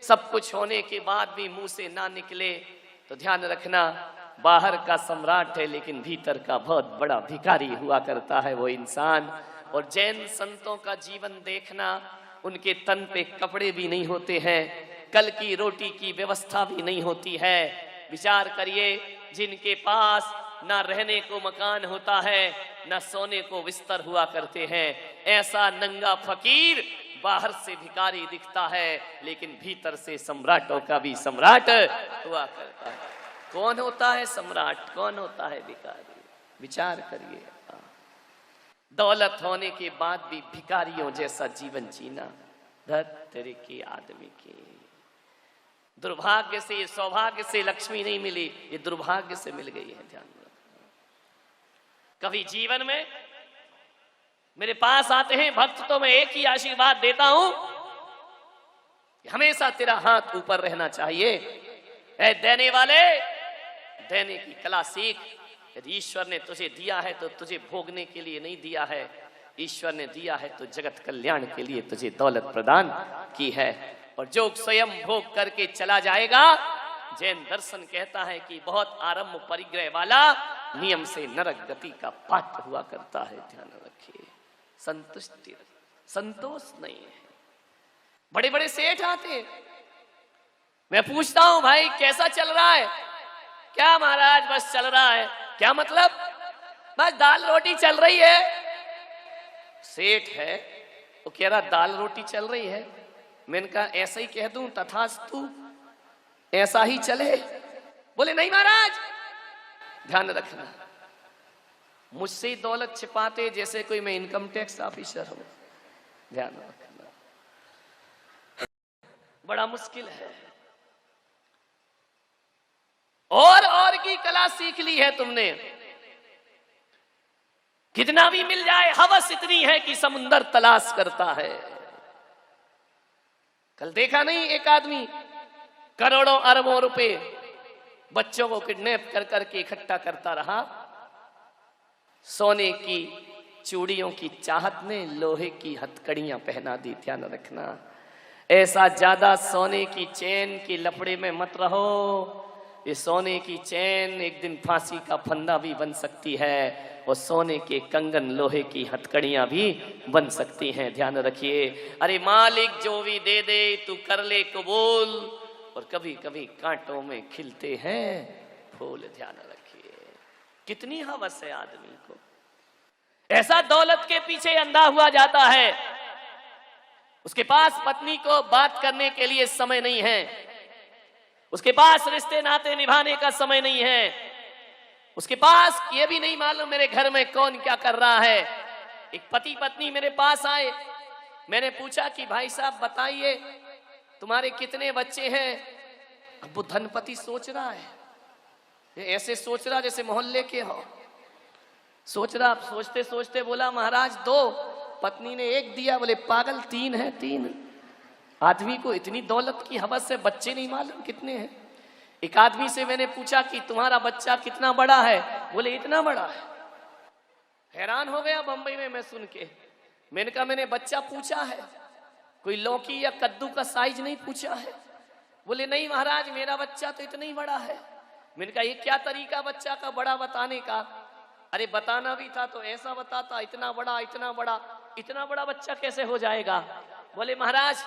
सब कुछ होने के बाद भी मुंह से ना निकले तो ध्यान रखना, बाहर का सम्राट है लेकिन भीतर का बहुत बड़ा भिखारी हुआ करता है वो इंसान। और जैन संतों का जीवन देखना, उनके तन पे कपड़े भी नहीं होते हैं, कल की रोटी की व्यवस्था भी नहीं होती है। विचार करिए, जिनके पास ना रहने को मकान होता है, ना सोने को बिस्तर हुआ करते हैं, ऐसा नंगा फकीर बाहर से भिखारी दिखता है लेकिन भीतर से सम्राटों का भी सम्राट हुआ करता है। कौन होता है सम्राट, कौन होता है भिखारी? विचार करिए। दौलत होने के बाद भी भिखारियों जैसा जीवन जीना, धत्तरे के आदमी के दुर्भाग्य से, सौभाग्य से लक्ष्मी नहीं मिली, ये दुर्भाग्य से मिल गई है। ध्यान रखना, कभी जीवन में मेरे पास आते हैं भक्त तो मैं एक ही आशीर्वाद देता हूं, हमेशा तेरा हाथ ऊपर रहना चाहिए। ऐ देने वाले, देने की कला सीख। यदि ईश्वर ने तुझे दिया है तो तुझे भोगने के लिए नहीं दिया है, ईश्वर ने दिया है तो जगत कल्याण के लिए तुझे दौलत प्रदान की है। और जो स्वयं भोग करके चला जाएगा, जैन दर्शन कहता है कि बहुत आरंभ परिग्रह वाला नियम से नरक गति का पात्र हुआ करता है। ध्यान रखिए, संतुष्टि, संतोष नहीं है। बड़े बड़े सेठ आते, मैं पूछता हूं भाई कैसा चल रहा है? क्या महाराज बस चल रहा है। क्या मतलब? बस दाल रोटी चल रही है। सेठ है वो कह रहा दाल रोटी चल रही है। मैंने कहा ऐसा ही कह दूं तथास्तु, ऐसा ही चले? बोले नहीं महाराज। ध्यान रखना, मुझसे ही दौलत छिपाते जैसे कोई मैं इनकम टैक्स ऑफिसर हूं। ध्यान रखना, बड़ा मुश्किल है। और की कला सीख ली है तुमने, कितना भी मिल जाए, हवस इतनी है कि समुंदर तलाश करता है। कल देखा नहीं, एक आदमी करोड़ों अरबों रुपए बच्चों को किडनैप कर करके इकट्ठा करता रहा। सोने की चूड़ियों की चाहत ने लोहे की हथकड़ियां पहना दी। ध्यान रखना, ऐसा ज्यादा सोने की चैन के लफड़े में मत रहो। ये सोने की चैन एक दिन फांसी का फंदा भी बन सकती है, और सोने के कंगन, लोहे की हथकड़ियां भी बन सकती हैं। ध्यान रखिए। अरे मालिक जो भी दे दे तू कर ले कबूल, और कभी कभी कांटों में खिलते हैं फूल। ध्यान रखिए, कितनी हवस है आदमी को। ऐसा दौलत के पीछे अंधा हुआ जाता है, उसके पास पत्नी को बात करने के लिए समय नहीं है, उसके पास रिश्ते नाते निभाने का समय नहीं है, उसके पास ये भी नहीं मालूम मेरे घर में कौन क्या कर रहा है। एक पति पत्नी मेरे पास आए, मैंने पूछा कि भाई साहब बताइए तुम्हारे कितने बच्चे हैं? अब वो धनपति सोच रहा है, ये ऐसे सोच रहा जैसे मोहल्ले के हो। सोच रहा, सोचते सोचते बोला महाराज 2। पत्नी ने 1 दिया। बोले पागल 3 है। 3 आदमी को इतनी दौलत की हवस है, बच्चे नहीं मालूम कितने हैं। एक आदमी से मैंने पूछा कि तुम्हारा बच्चा कितना बड़ा है? बोले इतना बड़ा है। हैरान हो गया बंबई में मैं सुन के। मैंने कहा मैंने बच्चा पूछा है, कोई लौकी या कद्दू का साइज नहीं पूछा है। बोले नहीं महाराज मेरा बच्चा तो इतना ही बड़ा है। मैंने कहा ये क्या तरीका बच्चा का बड़ा बताने का? अरे बताना भी था तो ऐसा बताता, इतना बड़ा इतना बड़ा। इतना बड़ा बच्चा कैसे हो जाएगा? बोले महाराज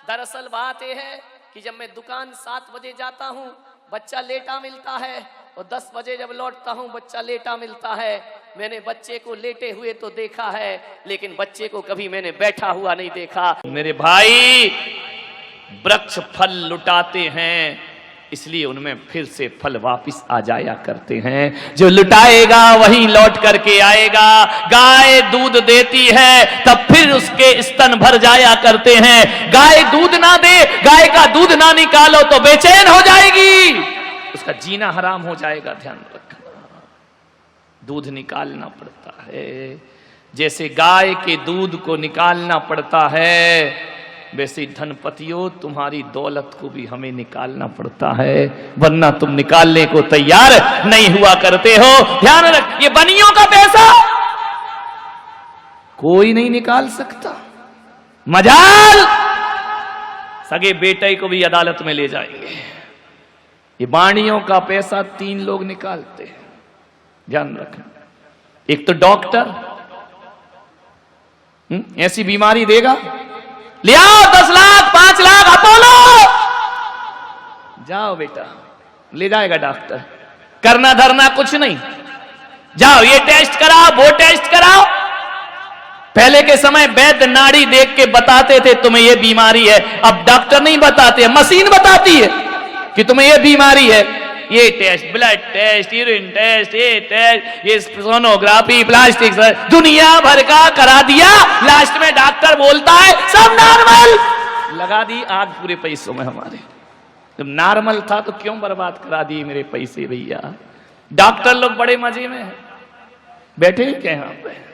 दरअसल बात यह है कि जब मैं दुकान 7 बजे जाता हूँ बच्चा लेटा मिलता है, और 10 बजे जब लौटता हूँ बच्चा लेटा मिलता है। मैंने बच्चे को लेटे हुए तो देखा है, लेकिन बच्चे को कभी मैंने बैठा हुआ नहीं देखा। मेरे भाई, वृक्ष फल लुटाते हैं, इसलिए उनमें फिर से फल वापस आ जाया करते हैं। जो लुटाएगा वही लौट करके आएगा। गाय दूध देती है तब फिर उसके स्तन भर जाया करते हैं। गाय दूध ना दे, गाय का दूध ना निकालो तो बेचैन हो जाएगी, उसका जीना हराम हो जाएगा। ध्यान रखना, दूध निकालना पड़ता है। जैसे गाय के दूध को निकालना पड़ता है, वैसे धनपतियों तुम्हारी दौलत को भी हमें निकालना पड़ता है, वरना तुम निकालने को तैयार नहीं हुआ करते हो। ध्यान रख, ये बनियों का पैसा कोई नहीं निकाल सकता। मजाल सगे बेटे को भी अदालत में ले जाएंगे। ये बाणियों का पैसा 3 लोग निकालते हैं, ध्यान रखना। एक तो डॉक्टर, ऐसी बीमारी देगा, ले आओ 10 लाख 5 लाख अपोलो, जाओ बेटा, ले जाएगा डॉक्टर। करना धरना कुछ नहीं, जाओ ये टेस्ट कराओ वो टेस्ट कराओ। पहले के समय वैद्य नाड़ी देख के बताते थे तुम्हें ये बीमारी है, अब डॉक्टर नहीं बताते, मशीन बताती है कि तुम्हें ये बीमारी है। ये test, blood test, urine test, ये टेस्ट, ये सोनोग्राफी, प्लास्टिक, दुनिया भर का करा दिया। लास्ट में डॉक्टर बोलता है सब नॉर्मल। लगा दी आग पूरे पैसों में हमारे। जब नॉर्मल था तो क्यों बर्बाद करा दिए मेरे पैसे भैया। डॉक्टर लोग बड़े मजे में हैं, बैठे ही क्या यहाँ पे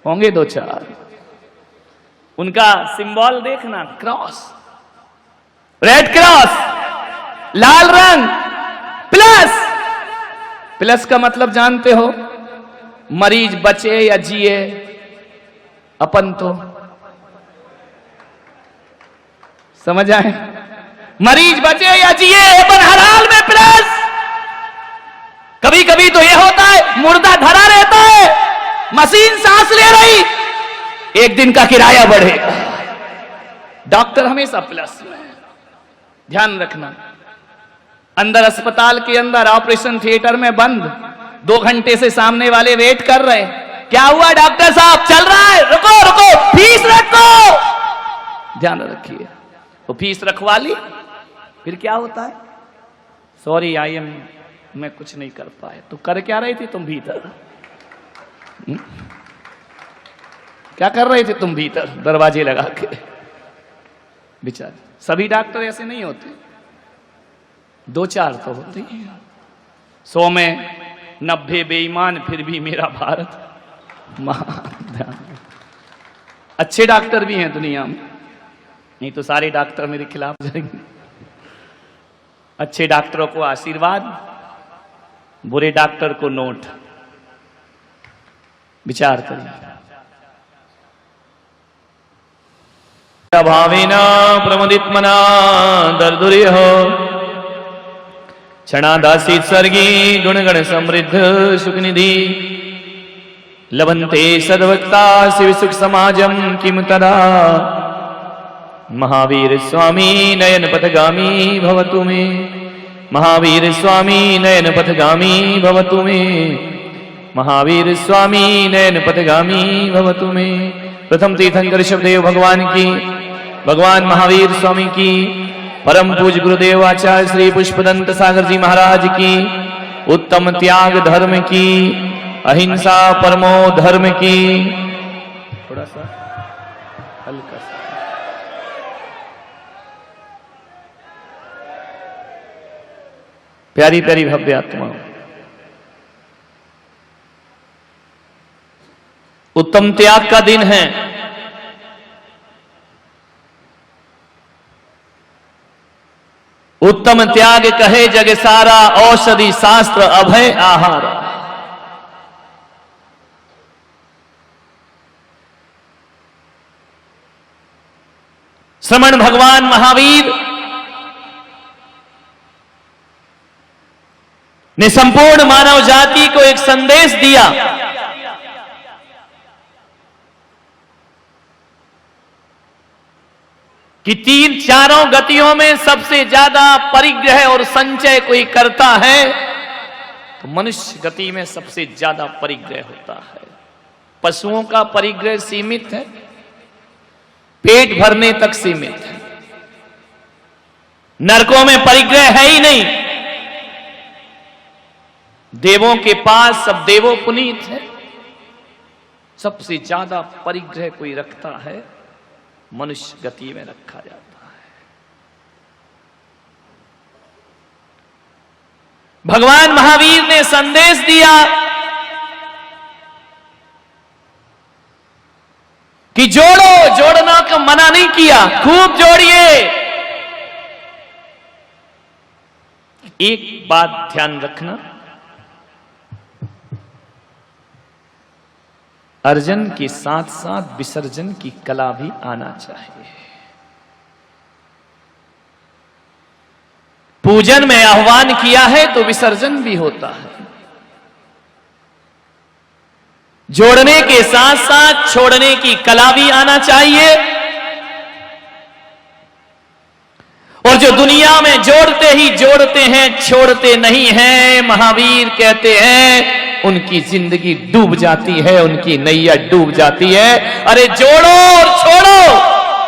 होंगे 2-4। उनका सिंबल देखना, क्रॉस, रेड क्रॉस, लाल रंग, प्लस। प्लस का मतलब जानते हो, मरीज बचे या जिए, अपन तो समझ आए। मरीज बचे या जिए, अपन हर हाल में प्लस। कभी कभी तो यह होता है मुर्दा धरा रहता है, मशीन सांस ले रही, एक दिन का किराया बढ़ेगा। डॉक्टर हमेशा प्लस में, ध्यान रखना। अंदर अस्पताल के अंदर ऑपरेशन थिएटर में बंद, 2 घंटे से सामने वाले वेट कर रहे। क्या हुआ डॉक्टर साहब, चल रहा है, रुको रुको, फीस रखो। ध्यान रखिए, तो फीस रखवा ली, फिर क्या होता है, सॉरी मैं कुछ नहीं कर पाया। तो कर क्या रही थी तुम भीतर? क्या कर रहे थे तुम भीतर दरवाजे लगा के? बेचारे, सभी डॉक्टर ऐसे नहीं होते, 2-4 तो होते हैं। 100 में 90 बेईमान, फिर भी मेरा भारत महान। अच्छे डॉक्टर भी हैं दुनिया में, नहीं तो सारे डॉक्टर मेरे खिलाफ जाएंगे। अच्छे डॉक्टरों को आशीर्वाद, बुरे डॉक्टर को नोट। विचार करिए। भावेना प्रमोदित्मना दर्दुर्य हो, क्षणादासीत सर्गी गुणगण समृद्ध सुखनिधि, लभन्ते सद्वक्ता शिव सुख समाजम किम तदा। महावीर स्वामी नयन पथगामी भवतु मे, महावीर स्वामी नयन पथगामी भवतु मे, महावीर स्वामी नयन पथगामी भवतु मे। प्रथम तीर्थंकर ऋषभदेव भगवान की, भगवान महावीर स्वामी की, परम पूज्य गुरुदेव आचार्य श्री पुष्पदंत सागर जी महाराज की, उत्तम त्याग धर्म की, अहिंसा परमो धर्म की। थोड़ा सा हल्का सा, प्यारी प्यारी भव्य आत्मा, उत्तम त्याग का दिन है। उत्तम त्याग कहे जग सारा, औषधि शास्त्र अभय आहार। श्रमण भगवान महावीर ने संपूर्ण मानव जाति को एक संदेश दिया कि 3-4 गतियों में सबसे ज्यादा परिग्रह और संचय कोई करता है तो मनुष्य गति में सबसे ज्यादा परिग्रह होता है। पशुओं का परिग्रह सीमित है, पेट भरने तक सीमित है। नरकों में परिग्रह है ही नहीं। देवों के पास सब देवो पुनीत है। सबसे ज्यादा परिग्रह कोई रखता है, मनुष्य गति में रखा जाता है। भगवान महावीर ने संदेश दिया कि जोड़ो, जोड़ना का मना नहीं किया, खूब जोड़िए। एक बात ध्यान रखना, अर्जन के साथ साथ विसर्जन की कला भी आना चाहिए। पूजन में आह्वान किया है तो विसर्जन भी होता है। जोड़ने के साथ साथ छोड़ने की कला भी आना चाहिए। और जो दुनिया में जोड़ते ही जोड़ते हैं, छोड़ते नहीं हैं, महावीर कहते हैं उनकी जिंदगी डूब जाती है, उनकी नैया डूब जाती है। अरे जोड़ो और छोड़ो,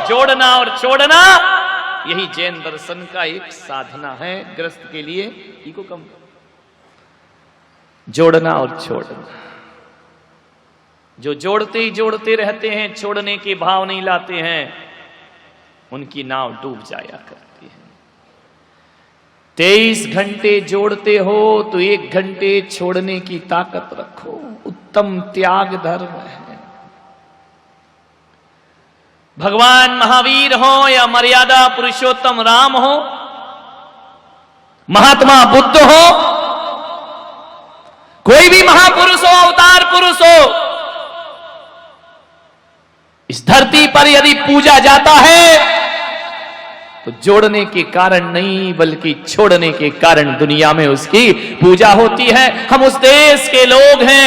जोड़ना और छोड़ना, यही जैन दर्शन का एक साधना है गृहस्थ के लिए। इको कम जोड़ना और छोड़ना। जो जोड़ते ही जोड़ते रहते हैं, छोड़ने के भाव नहीं लाते हैं, उनकी नाव डूब जाया करती है। 23 घंटे जोड़ते हो तो 1 घंटे छोड़ने की ताकत रखो। उत्तम त्याग धर्म है। भगवान महावीर हो या मर्यादा पुरुषोत्तम राम हो, महात्मा बुद्ध हो, कोई भी महापुरुष हो, अवतार पुरुष हो, इस धरती पर यदि पूजा जाता है तो जोड़ने के कारण नहीं बल्कि छोड़ने के कारण दुनिया में उसकी पूजा होती है। हम उस देश के लोग हैं